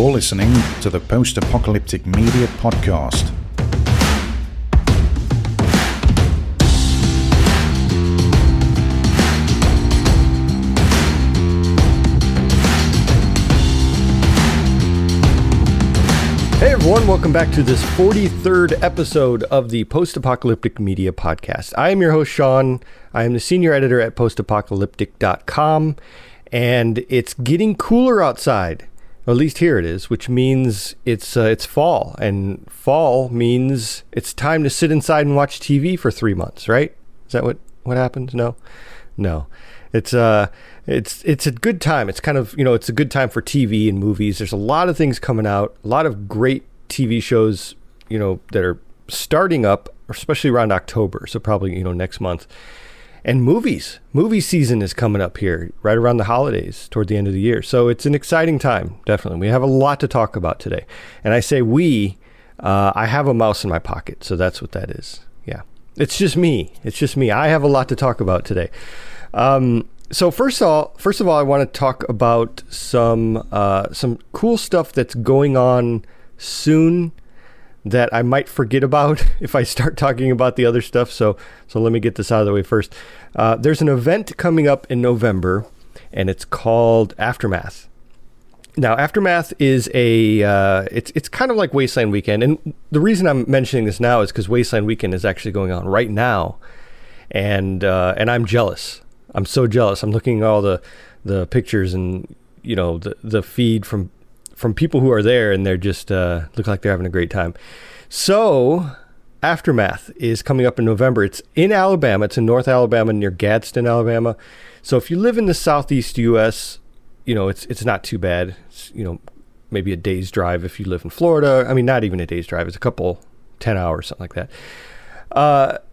You're listening to the Post-Apocalyptic Media Podcast. Hey everyone, welcome back to this 43rd episode of the Post-Apocalyptic Media Podcast. I am your host, Sean. I am the senior editor at post-apocalyptic.com, and it's getting cooler outside. Or at least here it is, which means it's fall, and fall means it's time to sit inside and watch TV for 3 months, right? Is that what happens? No. It's a good time. It's kind of, it's a good time for TV and movies. There's a lot of things coming out, a lot of great TV shows, that are starting up, especially around October. So probably, next month. And movies. Movie season is coming up here right around the holidays toward the end of the year. So it's an exciting time, definitely. We have a lot to talk about today. And I say I have a mouse in my pocket. So that's what that is. Yeah. It's just me. I have a lot to talk about today. So first of all, I want to talk about some cool stuff that's going on soon that I might forget about if I start talking about the other stuff. So let me get this out of the way first. There's an event coming up in November, and it's called Aftermath. Now, Aftermath is it's kind of like Wasteland Weekend, and the reason I'm mentioning this now is because Wasteland Weekend is actually going on right now, and I'm jealous. I'm so jealous. I'm looking at all the pictures and the feed from people who are there, and they're just look like they're having a great time. So Aftermath is coming up in November. It's in Alabama. It's in North Alabama near Gadsden, Alabama. So if you live in the Southeast U.S., it's not too bad. It's, maybe a day's drive if you live in Florida. I mean, not even a day's drive. It's a couple 10 hours, something like that.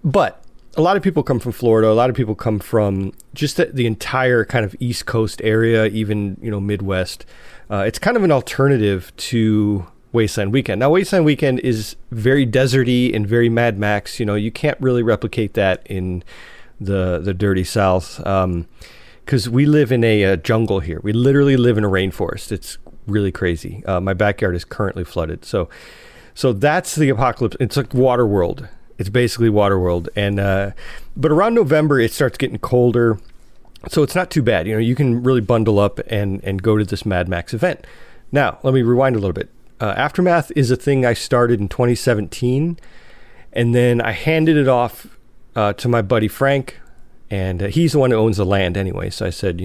But a lot of people come from Florida. A lot of people come from just the entire kind of East Coast area, even, Midwest. It's kind of an alternative to Wasteland Weekend. Now, Wasteland Weekend is very deserty and very Mad Max. You can't really replicate that in the dirty South because we live in a jungle here. We literally live in a rainforest. It's really crazy. My backyard is currently flooded. So that's the apocalypse. It's like Waterworld. It's basically Waterworld. And but around November, it starts getting colder. So it's not too bad. You can really bundle up and go to this Mad Max event. Now, let me rewind a little bit. Aftermath is a thing I started in 2017, and then I handed it off to my buddy Frank, and he's the one who owns the land anyway. So I said,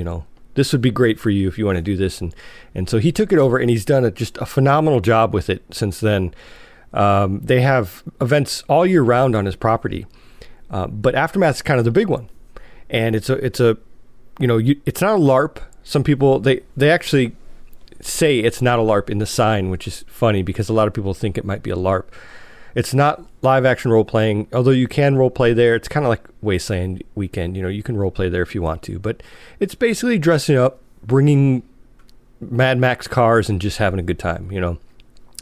this would be great for you if you want to do this. And so he took it over, and he's done just a phenomenal job with it since then. They have events all year round on his property, but Aftermath is kind of the big one, and it's not a LARP. Some people they actually say it's not a LARP in the sign, which is funny because a lot of people think it might be a LARP. It's not live action role playing, although you can role play there. It's kind of like Wasteland Weekend. You can role play there if you want to, but it's basically dressing up, bringing Mad Max cars, and just having a good time.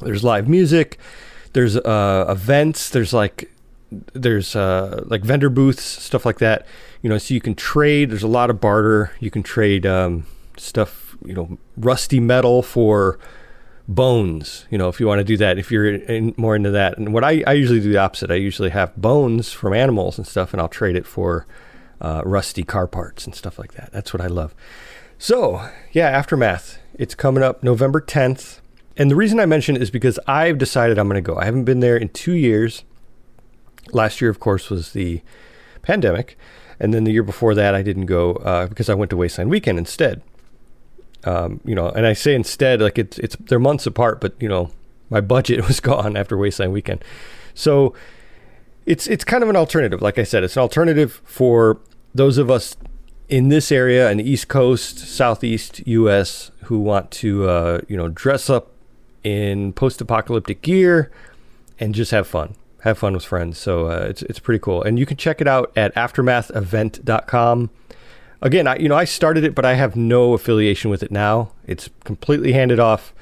There's live music. There's events. There's like vendor booths, stuff like that. So you can trade. There's a lot of barter. You can trade stuff. Rusty metal for bones. If you want to do that. If you're more into that. And what I usually do the opposite. I usually have bones from animals and stuff, and I'll trade it for rusty car parts and stuff like that. That's what I love. So yeah, Aftermath. It's coming up November 10th. And the reason I mention it is because I've decided I'm going to go. I haven't been there in 2 years. Last year, of course, was the pandemic. And then the year before that, I didn't go because I went to Wasteland Weekend instead. And I say instead, like they're months apart, but, my budget was gone after Wasteland Weekend. So it's kind of an alternative. Like I said, it's an alternative for those of us in this area, in the East Coast, Southeast U.S., who want to, dress up in post-apocalyptic gear and just have fun with friends. So it's pretty cool. And you can check it out at aftermathevent.com. Again, I started it, but I have no affiliation with it now. It's completely handed off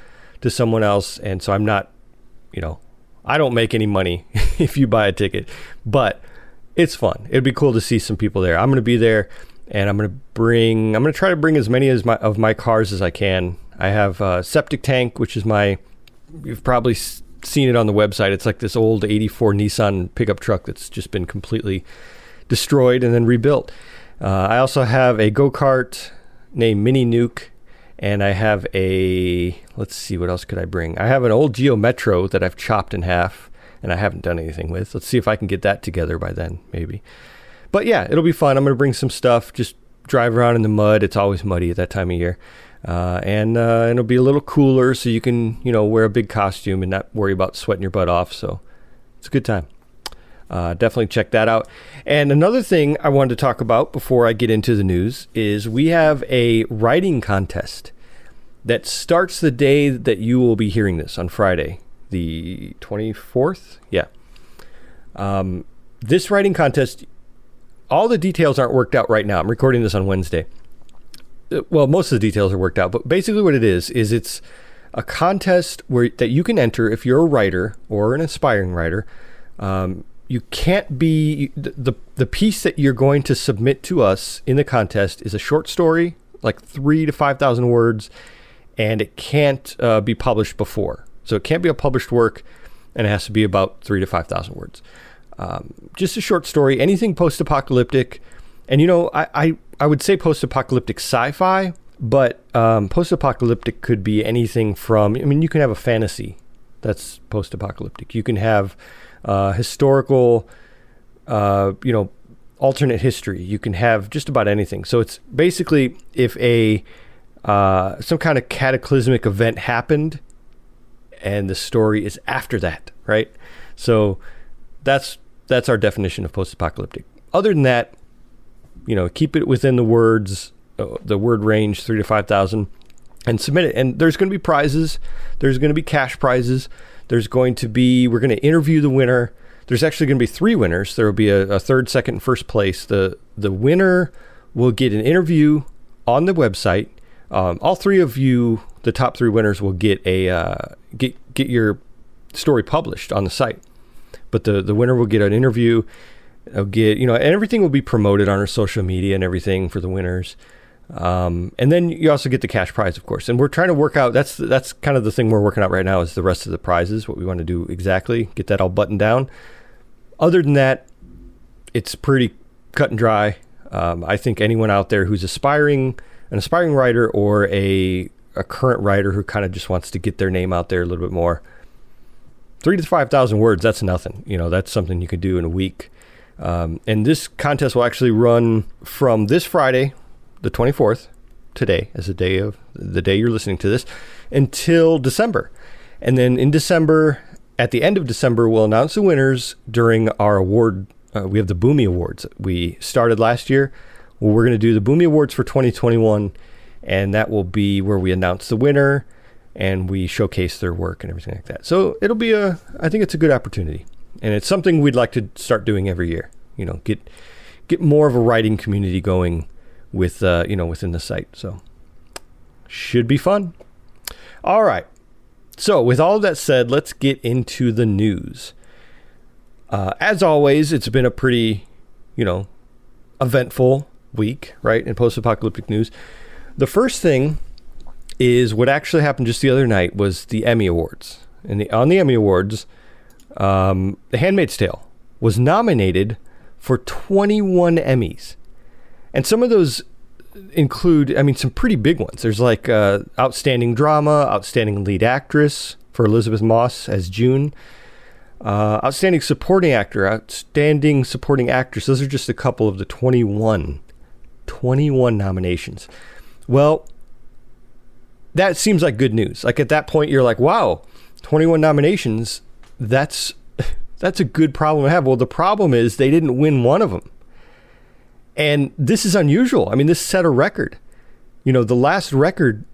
to someone else. And so I'm not, I don't make any money if you buy a ticket, but it's fun. It'd be cool to see some people there. I'm going to be there. And I'm going to try to bring as many of my cars as I can. I have a septic tank, which is you've probably seen it on the website. It's like this old 84 Nissan pickup truck that's just been completely destroyed and then rebuilt. I also have a go-kart named Mini Nuke, and I have let's see, what else could I bring? I have an old Geo Metro that I've chopped in half and I haven't done anything with. Let's see if I can get that together by then, maybe. But yeah, it'll be fun. I'm going to bring some stuff, just drive around in the mud. It's always muddy at that time of year. And it'll be a little cooler, so you can, wear a big costume and not worry about sweating your butt off. So it's a good time. Definitely check that out. And another thing I wanted to talk about before I get into the news is we have a writing contest that starts the day that you will be hearing this, on Friday, the 24th. Yeah. This writing contest, all the details aren't worked out right now. I'm recording this on Wednesday. Well, most of the details are worked out, but basically what it is it's a contest that you can enter if you're a writer or an aspiring writer. You can't be the piece that you're going to submit to us in the contest is a short story, like 3,000 to 5,000 words, and it can't be published before. So it can't be a published work, and it has to be about 3,000 to 5,000 words. Just a short story, anything post-apocalyptic. And I would say post-apocalyptic sci-fi, but post-apocalyptic could be anything from, you can have a fantasy that's post-apocalyptic. You can have historical, alternate history. You can have just about anything. So it's basically if some kind of cataclysmic event happened and the story is after that, right? So that's our definition of post-apocalyptic. Other than that, keep it within the words, the word range, 3,000 to 5,000, and submit it. And there's going to be prizes. There's going to be cash prizes. We're going to interview the winner. There's actually going to be 3 winners. There will be a third, second, and first place. The winner will get an interview on the website. All 3 of you, the top 3 winners, will get get your story published on the site. But the winner will get an interview. They'll get, and everything will be promoted on our social media and everything for the winners. And then you also get the cash prize, of course. And we're trying to work out, that's kind of the thing we're working out right now, is the rest of the prizes, what we want to do exactly, get that all buttoned down. Other than that, it's pretty cut and dry. I think anyone out there who's an aspiring writer or a current writer who kind of just wants to get their name out there a little bit more, 3,000 to 5,000 words, that's nothing. That's something you could do in a week. And this contest will actually run from this Friday, the 24th, today, as the day you're listening to this, until December. And then in December, at the end of December, we'll announce the winners during our award. We have the Boomy Awards. We started last year. Well, we're going to do the Boomy Awards for 2021, and that will be where we announce the winner and we showcase their work and everything like that. So it'll be I think it's a good opportunity. And it's something we'd like to start doing every year. Get more of a writing community going with within the site. So should be fun. All right. So with all of that said, let's get into the news. As always, it's been a pretty, eventful week, right, in post-apocalyptic news. The first thing is what actually happened just the other night was the Emmy Awards. And on the Emmy Awards, The Handmaid's Tale was nominated for 21 Emmys. And some of those include, some pretty big ones. There's like Outstanding Drama, Outstanding Lead Actress for Elizabeth Moss as June, Outstanding Supporting Actor, Outstanding Supporting Actress. Those are just a couple of the 21 nominations. Well, that seems like good news. Like at that point, you're like, wow, 21 nominations. That's a good problem to have. Well, the problem is they didn't win one of them. And this is unusual. This set a record. The last record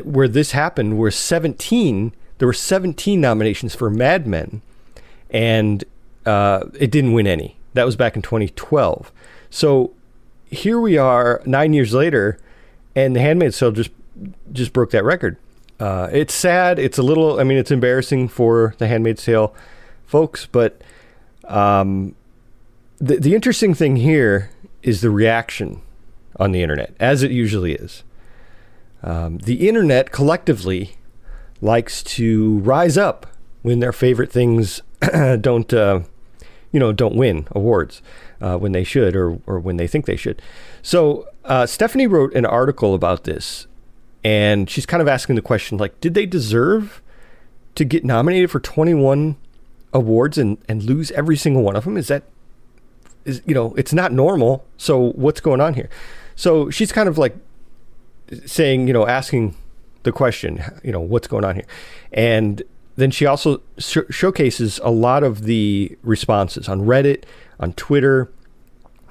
where this happened were 17. There were 17 nominations for Mad Men, and it didn't win any. That was back in 2012. So here we are 9 years later, and The Handmaid's Tale just broke that record. It's sad. It's a little, it's embarrassing for The Handmaid's Tale folks, but the interesting thing here is the reaction on the internet, as it usually is. The internet collectively likes to rise up when their favorite things don't win awards when they should or when they think they should. So Stephanie wrote an article about this, and she's kind of asking the question, like, did they deserve to get nominated for 21 awards and lose every single one of them? It's not normal. So what's going on here? So she's kind of like saying, asking the question, what's going on here? And then she also showcases a lot of the responses on Reddit, on Twitter.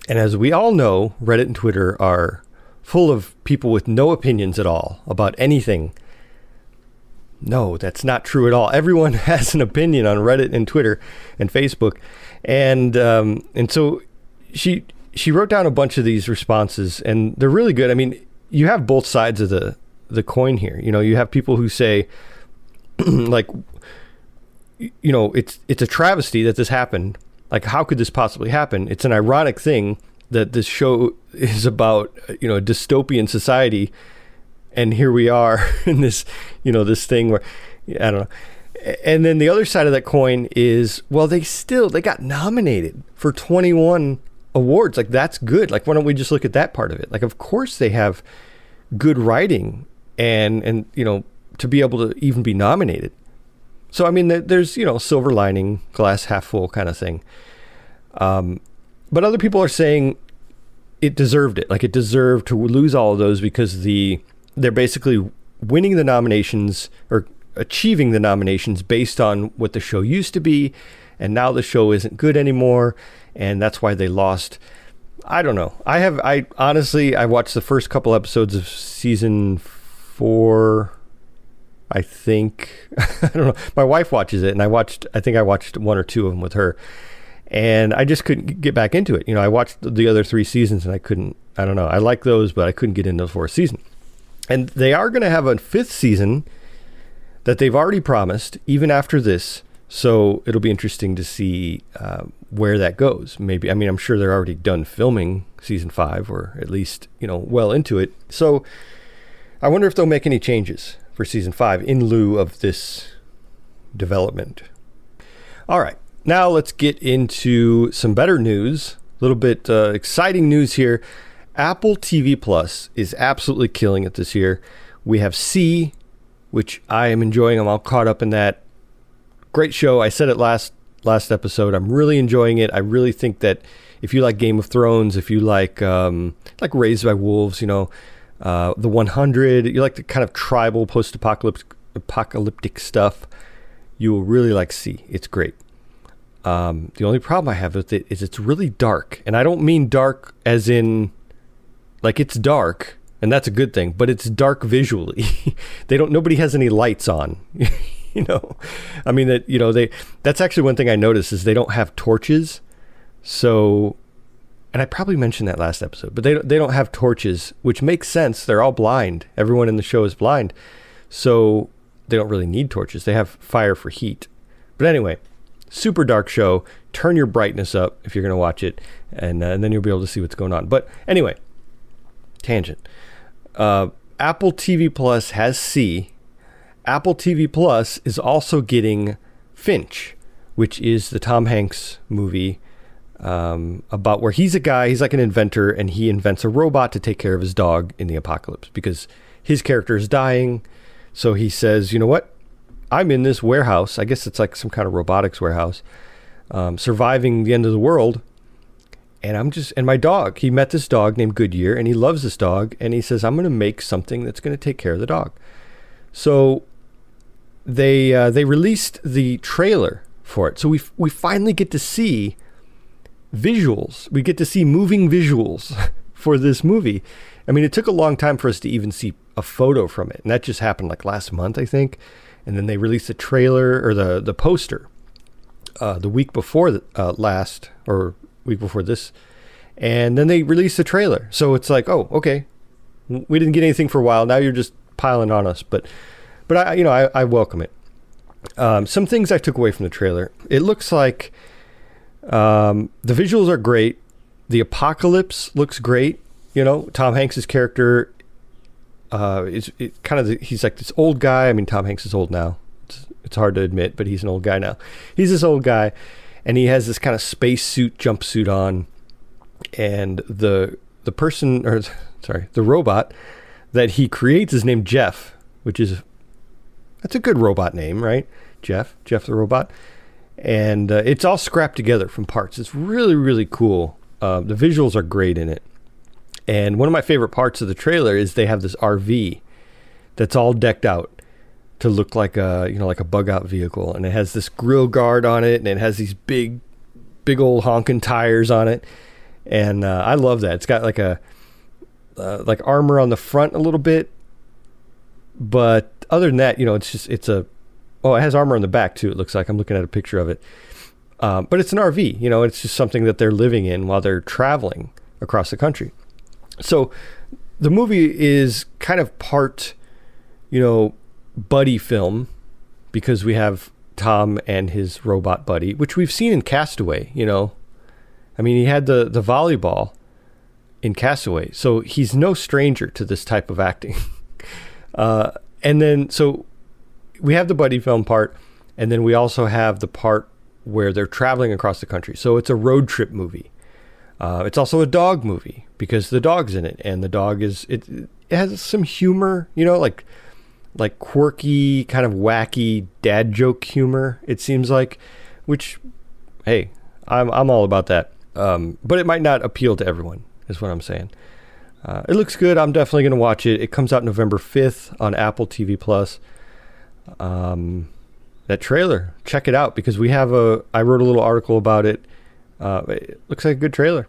And as we all know, Reddit and Twitter are full of people with no opinions at all about anything. No, that's not true at all. Everyone has an opinion on Reddit and Twitter and Facebook. And so she wrote down a bunch of these responses, and they're really good. I mean, you have both sides of the coin here. You have people who say, like, it's a travesty that this happened. Like, how could this possibly happen? It's an ironic thing that this show is about, a dystopian society. And here we are in this, this thing where, I don't know. And then the other side of that coin is, well, they got nominated for 21 awards. Like, that's good. Like, why don't we just look at that part of it? Like, of course they have good writing and to be able to even be nominated. So, I mean, there's, silver lining, glass half full kind of thing. But other people are saying it deserved it. Like, it deserved to lose all of those because they're basically winning the nominations or achieving the nominations based on what the show used to be. And now the show isn't good anymore. And that's why they lost. I don't know. I honestly watched the first couple episodes of season 4. I think, I don't know. My wife watches it, and I think I watched 1 or 2 of them with her, and I just couldn't get back into it. I watched the other 3 seasons, and I don't know. I like those, but I couldn't get into the 4th season. And they are going to have a 5th season that they've already promised, even after this. So it'll be interesting to see where that goes. Maybe, I mean, I'm sure they're already done filming season 5, or at least, well into it. So I wonder if they'll make any changes for season 5 in lieu of this development. All right, now let's get into some better news. A little bit exciting news here. Apple TV Plus is absolutely killing it this year. We have C, which I am enjoying. I'm all caught up in that. Great show. I said it last episode. I'm really enjoying it. I really think that if you like Game of Thrones, if you like Raised by Wolves, The 100, you like the kind of tribal post-apocalyptic stuff, you will really like C. It's great. The only problem I have with it is it's really dark. And I don't mean dark as in, like, it's dark, and that's a good thing, but it's dark visually. Nobody has any lights on. I mean, that's actually one thing I noticed is they don't have torches. So, and I probably mentioned that last episode, but they don't have torches, which makes sense. They're all blind. Everyone in the show is blind. So they don't really need torches. They have fire for heat. But anyway, super dark show. Turn your brightness up if you're going to watch it, and then you'll be able to see what's going on. But anyway, tangent. Apple TV Plus has C. Apple TV Plus is also getting Finch, which is the Tom Hanks movie about where he's a guy, he's like an inventor, and he invents a robot to take care of his dog in the apocalypse because his character is dying. So he says, you know what? I'm in this warehouse. I guess it's like some kind of robotics warehouse, surviving the end of the world. And my dog, he met this dog named Goodyear, and he loves this dog. And he says, I'm going to make something that's going to take care of the dog. So they released the trailer for it. So we finally get to see visuals. We get to see moving visuals for this movie. I mean, it took a long time for us to even see a photo from it. And that just happened like last month, I think. And then they released the trailer or the poster the week before last, or week before this. And then they released the trailer. So it's like, oh, okay. We didn't get anything for a while. Now you're just piling on us. But I welcome it. Some things I took away from the trailer. It looks like the visuals are great. The apocalypse looks great. Tom Hanks's character He's like this old guy. I mean, Tom Hanks is old now. It's hard to admit, but he's an old guy now. He's this old guy, and he has this kind of spacesuit jumpsuit on, and the robot that he creates is named Jeff, that's a good robot name, right? Jeff the robot. And it's all scrapped together from parts. It's really, really cool. The visuals are great in it. And one of my favorite parts of the trailer is they have this RV that's all decked out to look like a bug out vehicle. And it has this grill guard on it, and it has these big old honking tires on it. And I love that. It's got like armor on the front a little bit. But other than that, it has armor on the back too. It looks like I'm looking at a picture of it. But it's an RV, it's just something that they're living in while they're traveling across the country. So the movie is kind of part, buddy film, because we have Tom and his robot buddy, which we've seen in Castaway, I mean, he had the volleyball in Castaway, so he's no stranger to this type of acting. And then, so we have the buddy film part, and then we also have the part where they're traveling across the country. So it's a road trip movie. It's also a dog movie because the dog's in it, and the dog it has some humor, like quirky, kind of wacky dad joke humor. It seems like, which, hey, I'm all about that. But it might not appeal to everyone, is what I'm saying. It looks good. I'm definitely going to watch it. It comes out November 5th on Apple TV Plus. That trailer, check it out, because I wrote a little article about it. It looks like a good trailer.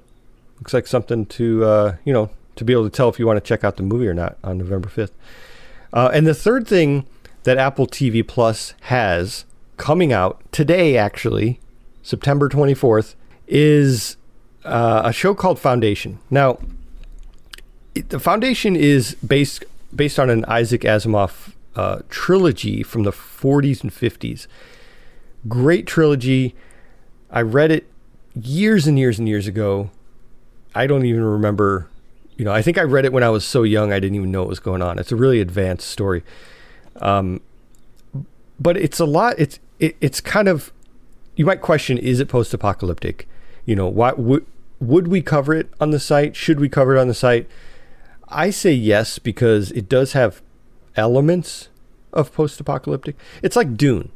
Looks like something to be able to tell if you want to check out the movie or not on November 5th. And the third thing that Apple TV Plus has coming out today, actually, September 24th, is a show called Foundation. Now, the Foundation is based on an Isaac Asimov trilogy from the 40s and 50s. Great trilogy. I read it years and years and years ago. I don't even remember, I think I read it when I was so young I didn't even know what was going on. It's a really advanced story. But it's a lot, it's kind of, you might question, is it post-apocalyptic? Why would we cover it on the site? Should we cover it on the site? I say yes, because it does have elements of post-apocalyptic. It's like Dune.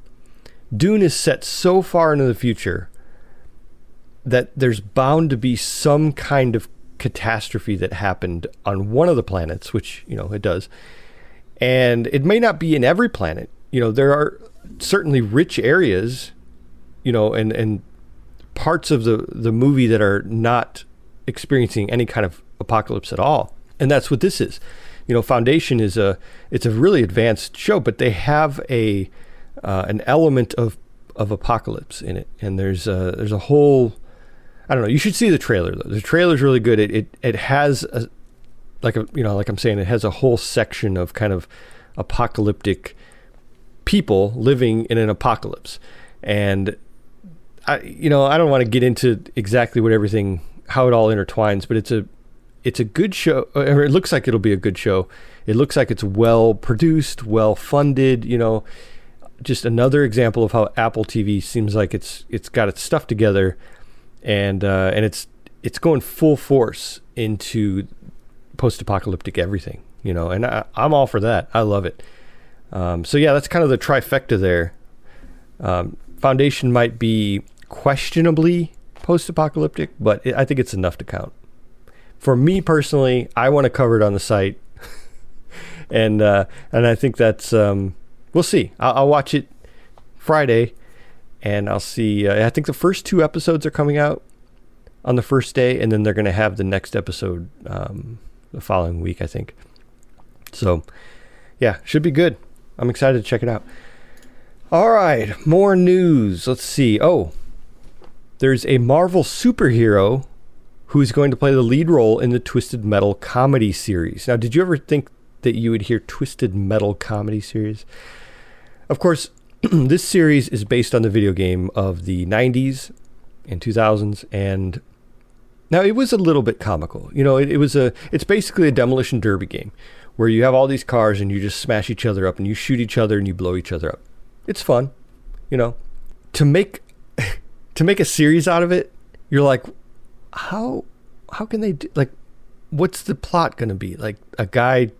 Dune is set so far into the future that there's bound to be some kind of catastrophe that happened on one of the planets, which, it does. And it may not be in every planet. There are certainly rich areas, and parts of the movie that are not experiencing any kind of apocalypse at all. And that's what this is. Foundation it's a really advanced show, but they have an element of apocalypse in it. And there's a whole, I don't know, you should see the trailer though. The trailer's really good. It has like I'm saying, it has a whole section of kind of apocalyptic people living in an apocalypse. And I don't want to get into exactly how it all intertwines, but it's a good show, or it looks like it'll be a good show. It looks like it's well produced, well funded, just another example of how Apple TV seems like it's got its stuff together, and it's going full force into post-apocalyptic everything, and I'm all for that. I love it. So yeah, that's kind of the trifecta there. Foundation might be questionably post-apocalyptic, but I think it's enough to count. For me personally, I want to cover it on the site, and I think that's we'll see. I'll watch it Friday, and I'll see. I think the first 2 episodes are coming out on the first day, and then they're going to have the next episode the following week, I think. So, yeah, should be good. I'm excited to check it out. All right, more news. Let's see. Oh, there's a Marvel superhero who's going to play the lead role in the Twisted Metal comedy series. Now, did you ever think that you would hear Twisted Metal comedy series? Of course, this series is based on the video game of the 90s and 2000s, and now it was a little bit comical. It's basically a demolition derby game where you have all these cars and you just smash each other up and you shoot each other and you blow each other up. It's fun, you know. To make a series out of it, you're like, how can they do, like, what's the plot going to be? Like a guy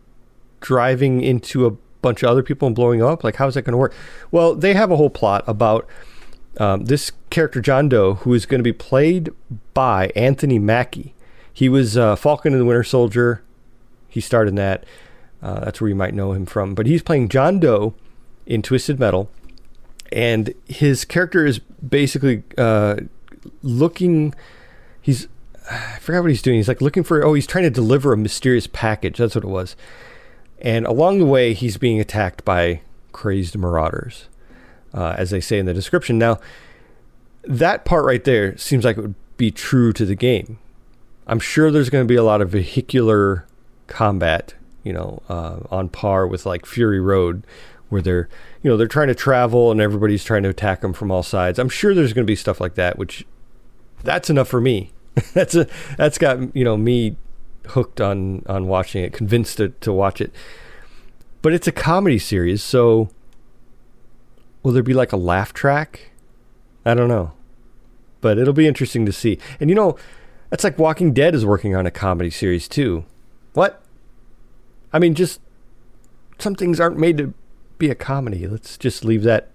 driving into a bunch of other people and blowing up? Like, how is that going to work? Well, they have a whole plot about this character, John Doe, who is going to be played by Anthony Mackey. He was Falcon and the Winter Soldier. He starred in that. That's where you might know him from. But he's playing John Doe in Twisted Metal. And his character is basically looking... I forgot what he's doing. He's like looking for... he's trying to deliver a mysterious package. That's what it was. And along the way, he's being attacked by crazed marauders, as they say in the description. Now, that part right there seems like it would be true to the game. I'm sure there's going to be a lot of vehicular combat, on par with like Fury Road, where they're trying to travel and everybody's trying to attack them from all sides. I'm sure there's going to be stuff like that, which that's enough for me. That's got, me hooked on watching it, convinced to watch it. But it's a comedy series, so will there be like a laugh track? I don't know. But it'll be interesting to see. And that's like Walking Dead is working on a comedy series too. What? I mean, just some things aren't made to be a comedy. Let's just leave that.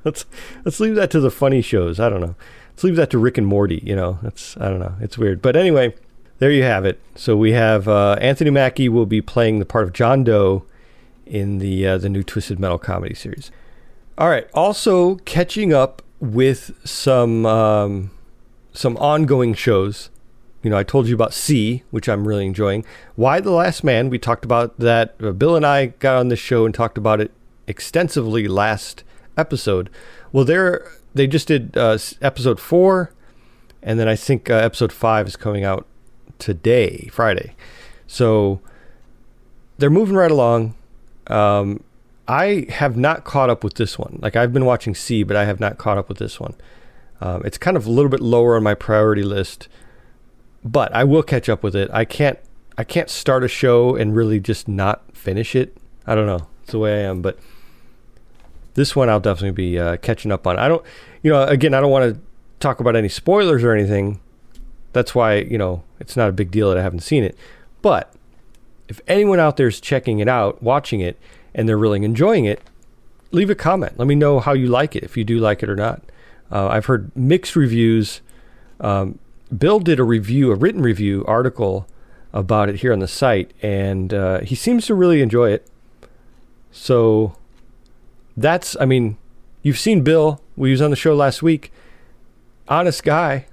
let's leave that to the funny shows. I don't know. Let's leave that to Rick and Morty. I don't know. It's weird. But anyway, there you have it. So we have Anthony Mackie will be playing the part of John Doe in the new Twisted Metal comedy series. All right. Also catching up with some ongoing shows. I told you about C, which I'm really enjoying. Why the Last Man? We talked about that. Bill and I got on this show and talked about it extensively last episode. Well, they just did episode 4, and then I think episode 5 is coming out today, Friday. So they're moving right along. I have not caught up with this one. Like, I've been watching C, but I have not caught up with this one. It's kind of a little bit lower on my priority list, but I will catch up with it. I can't start a show and really just not finish it. I don't know. It's the way I am, but this one I'll definitely be catching up on. I don't want to talk about any spoilers or anything. That's why, it's not a big deal that I haven't seen it. But if anyone out there is checking it out, watching it, and they're really enjoying it, leave a comment. Let me know how you like it, if you do like it or not. I've heard mixed reviews. Bill did a written review article about it here on the site, and he seems to really enjoy it. So you've seen Bill. We was on the show last week. Honest guy,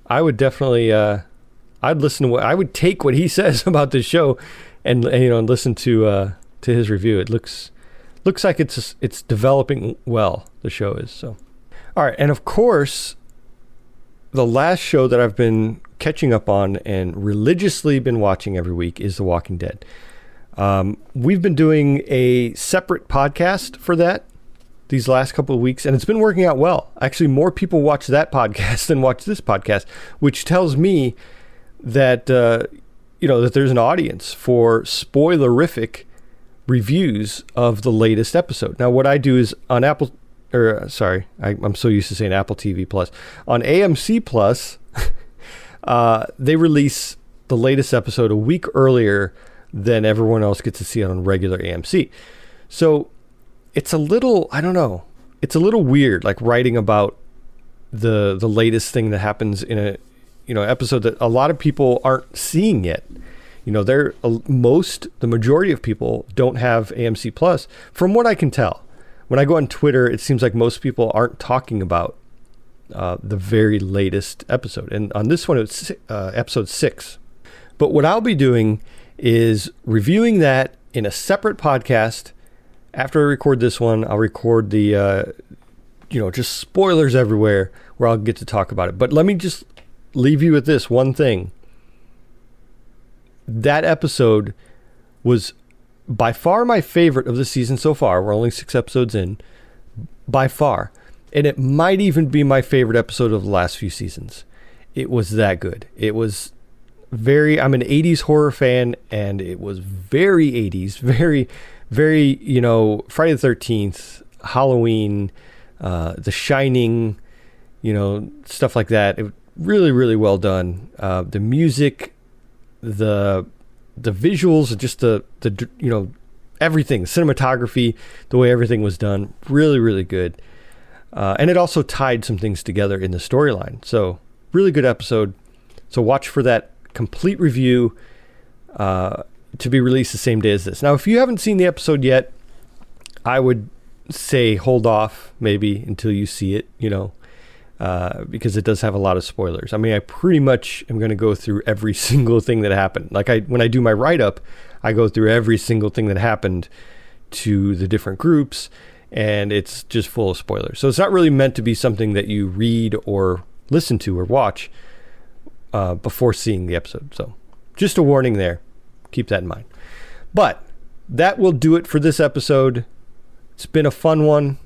I would definitely, I'd listen to I would take what he says about this show and listen to his review. It looks like it's developing well, the show is. So, all right. And of course, the last show that I've been catching up on and religiously been watching every week is The Walking Dead. We've been doing a separate podcast for that these last couple of weeks, and it's been working out well. Actually, more people watch that podcast than watch this podcast, which tells me that that there's an audience for spoilerific reviews of the latest episode. Now, what I do is on I'm so used to saying Apple TV Plus. On AMC Plus, they release the latest episode a week earlier than everyone else gets to see it on regular AMC. So it's a little, I don't know, it's a little weird, like writing about the latest thing that happens in a episode that a lot of people aren't seeing yet. The majority of people don't have AMC Plus, from what I can tell. When I go on Twitter, it seems like most people aren't talking about the very latest episode. And on this one, it's episode 6. But what I'll be doing is reviewing that in a separate podcast. After I record this one, I'll record the, just spoilers everywhere where I'll get to talk about it. But let me just leave you with this one thing. That episode was by far my favorite of the season so far. We're only 6 episodes in, by far. And it might even be my favorite episode of the last few seasons. It was that good. It was I'm an 80s horror fan, and it was very 80s, very, very, Friday the 13th, Halloween, The Shining, stuff like that. It really, really well done. The music, the visuals, just the everything, cinematography, the way everything was done, really, really good. And it also tied some things together in the storyline. So really good episode. So watch for that complete review to be released the same day as this. Now, if you haven't seen the episode yet, I would say hold off maybe until you see it, because it does have a lot of spoilers. I mean, I pretty much am going to go through every single thing that happened. Like when I do my write-up, I go through every single thing that happened to the different groups, and it's just full of spoilers. So it's not really meant to be something that you read or listen to or watch before seeing the episode. So just a warning there. Keep that in mind. But that will do it for this episode. It's been a fun one.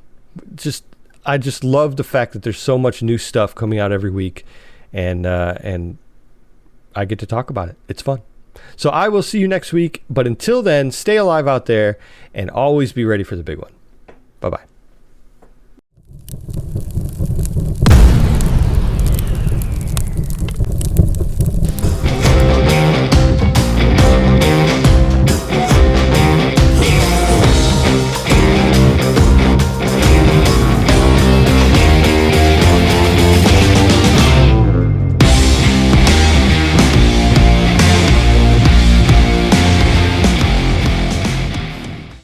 I just love the fact that there's so much new stuff coming out every week, and I get to talk about it. It's fun. So I will see you next week. But until then, stay alive out there and always be ready for the big one. Bye-bye.